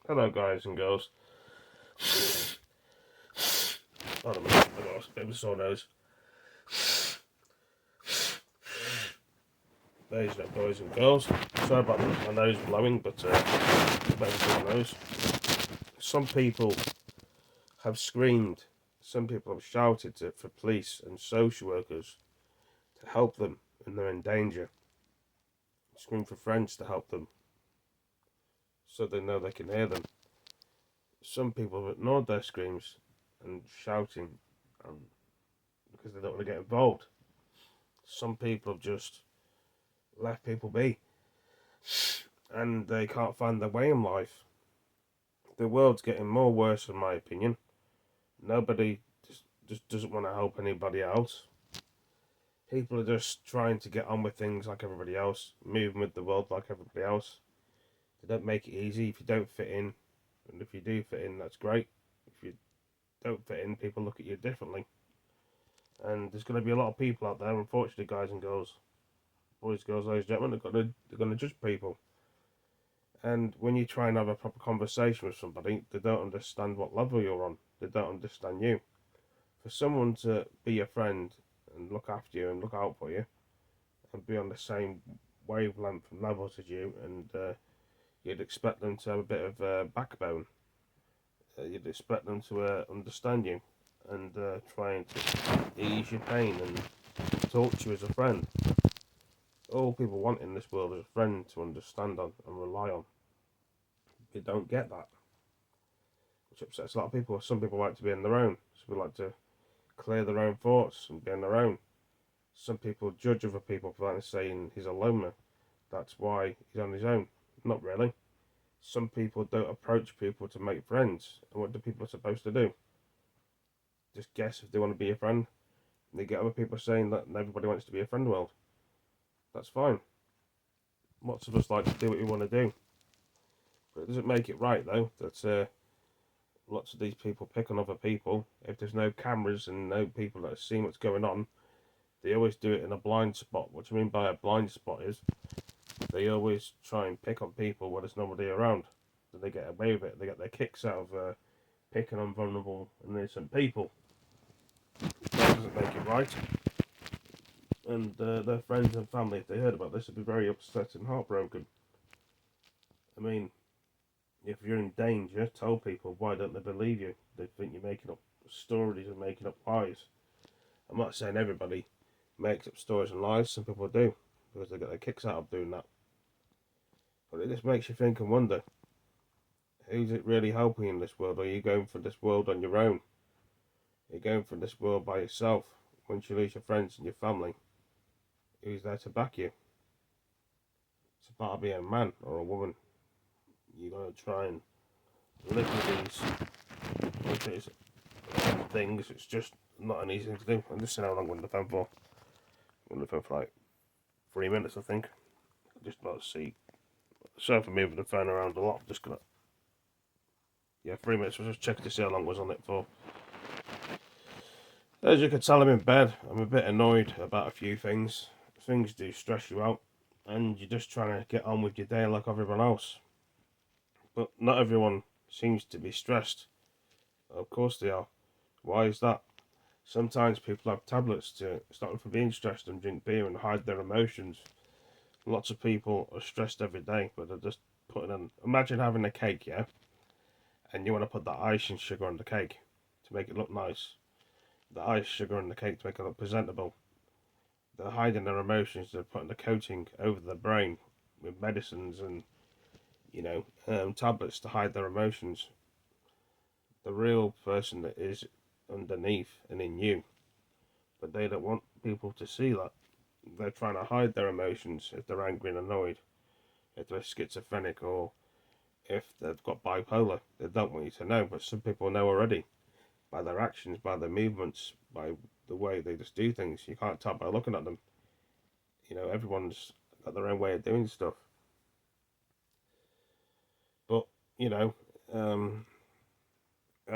Hello guys and girls. Hold on a minute, I've got a bit of a sore nose. There's no boys and girls. Sorry about my nose blowing, but a bit of a sore nose. Some people have screamed, some people have shouted for police and social workers to help them when they're in danger. Scream for friends to help them so they know they can hear them. Some people have ignored their screams and shouting because they don't want to get involved. Some people have just left people be and they can't find their way in life. The world's getting more worse in my opinion. Nobody just doesn't want to help anybody else. People are just trying to get on with things like everybody else, moving with the world like everybody else. They don't make it easy if you don't fit in, and if you do fit in, that's great. If you don't fit in, people look at you differently. And there's going to be a lot of people out there, unfortunately, guys and girls, boys, girls, ladies, gentlemen, they're going to judge people. And when you try and have a proper conversation with somebody, they don't understand what level you're on. They don't understand you. For someone to be your friend and look after you and look out for you and be on the same wavelength and levels as you, and you'd expect them to have a bit of backbone. You'd expect them to understand you and trying to ease your pain and talk to you as a friend. All people want in this world is a friend to understand on and rely on. They don't get that, which upsets a lot of people. Some people like to be on their own. Some people like to clear their own thoughts and be on their own. Some people judge other people for that and saying he's a loner. That's why he's on his own. Not really. Some people don't approach people to make friends. And what do people supposed to do? Just guess if they want to be a friend. And they get other people saying that everybody wants to be a friend world. That's fine. Lots of us like to do what we want to do. But it doesn't make it right though that lots of these people pick on other people. If there's no cameras and no people that are seeing what's going on, they always do it in a blind spot. What I mean by a blind spot is they always try and pick on people when there's nobody around. Then they get away with it. They get their kicks out of picking on vulnerable and innocent people. That doesn't make it right. And their friends and family, if they heard about this, would be very upset and heartbroken. I mean, if you're in danger, tell people. Why don't they believe you? They think you're making up stories and making up lies. I'm not saying everybody makes up stories and lies. Some people do, because they get their kicks out of doing that. But it just makes you think and wonder, who's it really helping in this world? Are you going for this world on your own? Are you going for this world by yourself? Once you lose your friends and your family, who's there to back you? It's about being a man or a woman. You got to try and live with these things. It's just not an easy thing to do. I'm just saying how long I'm on the phone for. I'm on the phone for like 3 minutes, I think. Just about to see. Sorry for moving the phone around a lot. Just gonna. Yeah, 3 minutes. I was just checking to see how long I was on it for. As you can tell, I'm in bed. I'm a bit annoyed about a few things. Things do stress you out, and you're just trying to get on with your day like everyone else. But not everyone seems to be stressed. Of course they are. Why is that? Sometimes people have tablets to stop them from being stressed and drink beer and hide their emotions. Lots of people are stressed every day, but they're just putting on. Imagine having a cake, yeah? And you want to put that ice and sugar on the cake to make it look nice. The ice, sugar, and the cake to make it look presentable. They're hiding their emotions. They're putting the coating over their brain with medicines and tablets to hide their emotions. The real person that is underneath and in you, but they don't want people to see that. They're trying to hide their emotions if they're angry and annoyed, if they're schizophrenic, or if they've got bipolar. They don't want you to know, but some people know already by their actions, by their movements, by the way they just do things. You can't tell by looking at them. Everyone's got their own way of doing stuff. But, I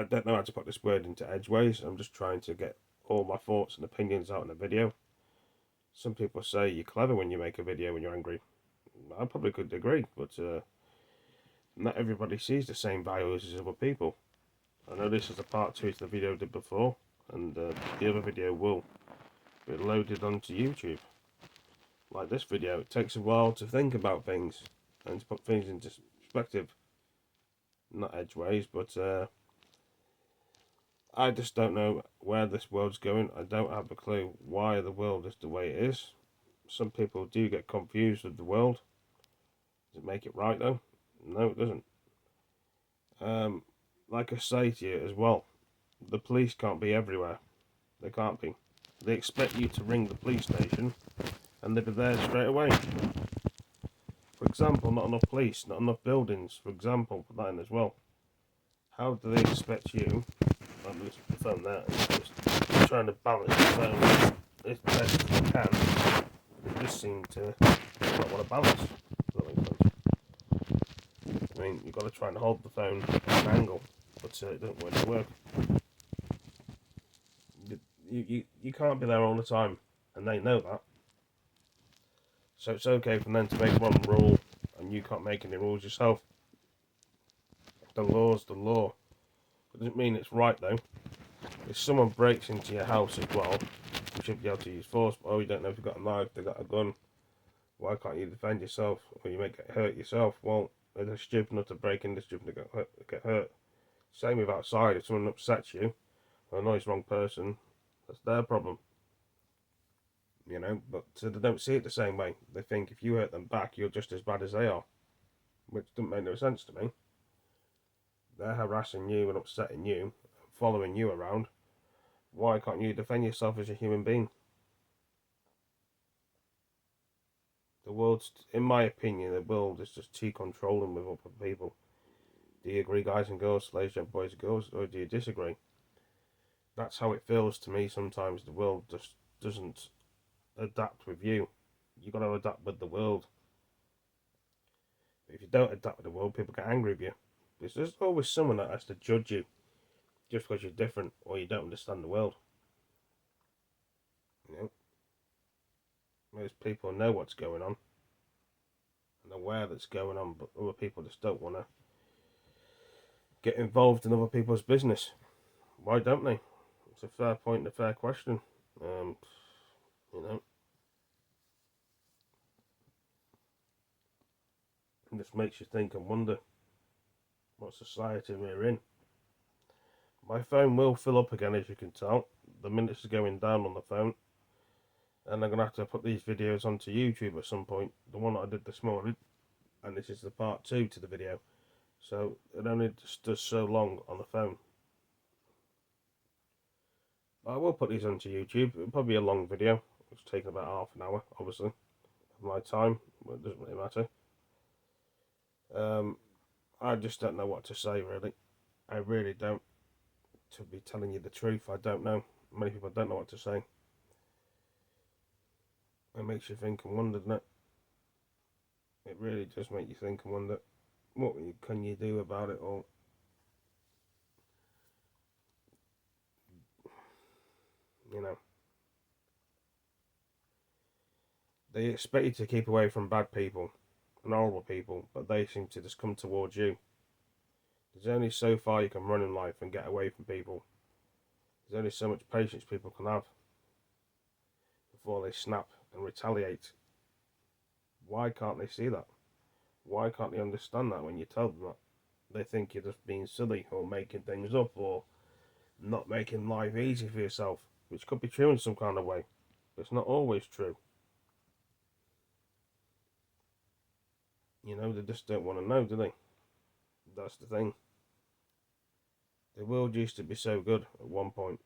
don't know how to put this word into edgeways. I'm just trying to get all my thoughts and opinions out in a video. Some people say you're clever when you make a video when you're angry. I probably could agree, but not everybody sees the same values as other people. I know this is a part 2 to the video I did before, and the other video will be loaded onto YouTube. Like this video, it takes a while to think about things and to put things into perspective. Not edgeways, but I just don't know where this world's going. I don't have a clue why the world is the way it is. Some people do get confused with the world. Does it make it right though? No, it doesn't. Like I say to you as well, the police can't be everywhere. They can't be. They expect you to ring the police station and they'll be there straight away. For example, not enough police, not enough buildings, for example, for that in as well. How do they expect you? I'm losing the phone there, just trying to balance the phone as best as I can. They just seem to not want to balance. I mean, you've got to try and hold the phone at an angle, but it doesn't really work. You can't be there all the time, and they know that. So it's okay for them to make one rule, and you can't make any rules yourself. The law's the law. It doesn't mean it's right though. If someone breaks into your house as well, you should be able to use force. Oh, you don't know if you've got a knife, they've got a gun. Why can't you defend yourself? Or you may get hurt yourself. Well, they're stupid enough to break in, they're stupid enough to get hurt. Same with outside. If someone upsets you or annoys the wrong person, that's their problem. You know, but they don't see it the same way. They think if you hurt them back, you're just as bad as they are, which doesn't make no sense to me. They're harassing you and upsetting you, following you around. Why can't you defend yourself as a human being? The world's, in my opinion, the world is just too controlling with other people. Do you agree, guys and girls, ladies and boys and girls, or do you disagree? That's how it feels to me sometimes. The world just doesn't adapt with you. You've got to adapt with the world. If you don't adapt with the world, people get angry with you. Because there's always someone that has to judge you just because you're different or you don't understand the world. You know? Most people know what's going on and aware that's going on, but other people just don't want to get involved in other people's business. Why don't they? It's a fair point and a fair question. You know, it just makes you think and wonder what society we're in. My phone will fill up again, as you can tell. The minutes are going down on the phone, and I'm gonna have to put these videos onto YouTube at some point. The one that I did this morning, and this is the part 2 to the video. So it only just does so long on the phone. I will put these onto YouTube. It'll probably be a long video. It's taken about half an hour, obviously, of my time, but it doesn't really matter. I just don't know what to say, really. I really don't. To be telling you the truth, I don't know. Many people don't know what to say. It makes you think and wonder, doesn't it? It really does make you think and wonder, what can you do about it all? You know, they expect you to keep away from bad people and horrible people, but they seem to just come towards you. There's only so far you can run in life and get away from people. There's only so much patience people can have before they snap and retaliate. Why can't they see that? Why can't they understand that when you tell them that? They think you're just being silly or making things up or not making life easy for yourself, which could be true in some kind of way, but it's not always true. You know, they just don't want to know, do they? That's the thing. The world used to be so good at one point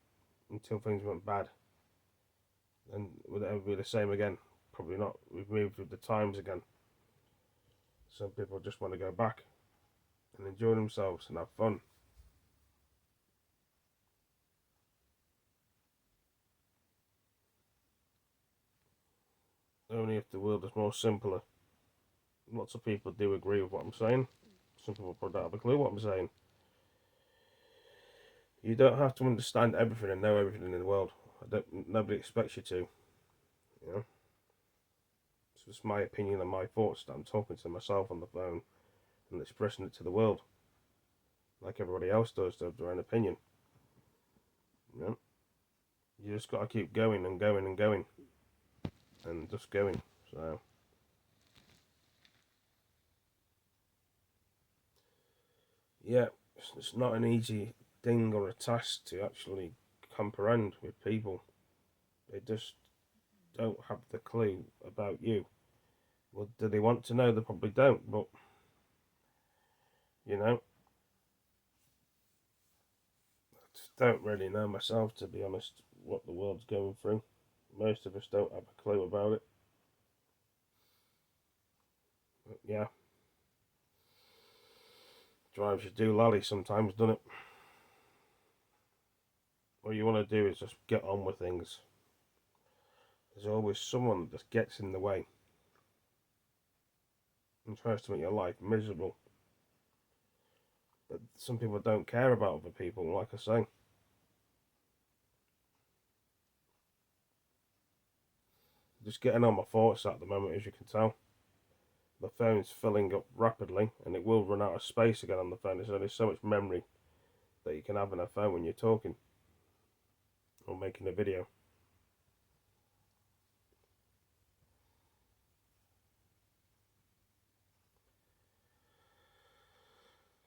until things went bad. And would it ever be the same again? Probably not. We've moved with the times again. Some people just want to go back and enjoy themselves and have fun. Only if the world is more simpler. Lots of people do agree with what I'm saying. Some people probably don't have a clue what I'm saying. You don't have to understand everything and know everything in the world. Nobody expects you to. You know? It's just my opinion and my thoughts that I'm talking to myself on the phone and expressing it to the world, like everybody else does. To have their own opinion. You know? You just got to keep going and going and going, and just going. So yeah, it's not an easy thing or a task to actually comprehend with people. They just don't have the clue about you. Well, do they want to know? They probably don't, but you know, I just don't really know myself, to be honest, what the world's going through. Most of us don't have a clue about it. But yeah, drives you doolally sometimes, doesn't it? What you want to do is just get on with things. There's always someone that just gets in the way and tries to make your life miserable. But some people don't care about other people, like I say. Just getting on my thoughts at the moment, as you can tell. The phone's filling up rapidly, and it will run out of space again on the phone. There's only so much memory that you can have in a phone when you're talking or making a video.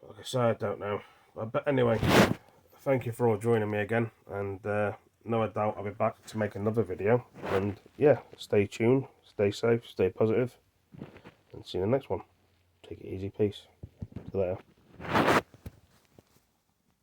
Like I say, I don't know. But anyway, thank you for all joining me again, and no doubt I'll be back to make another video. And yeah, stay tuned, stay safe, stay positive, and see you in the next one. Take it easy, peace. See you later.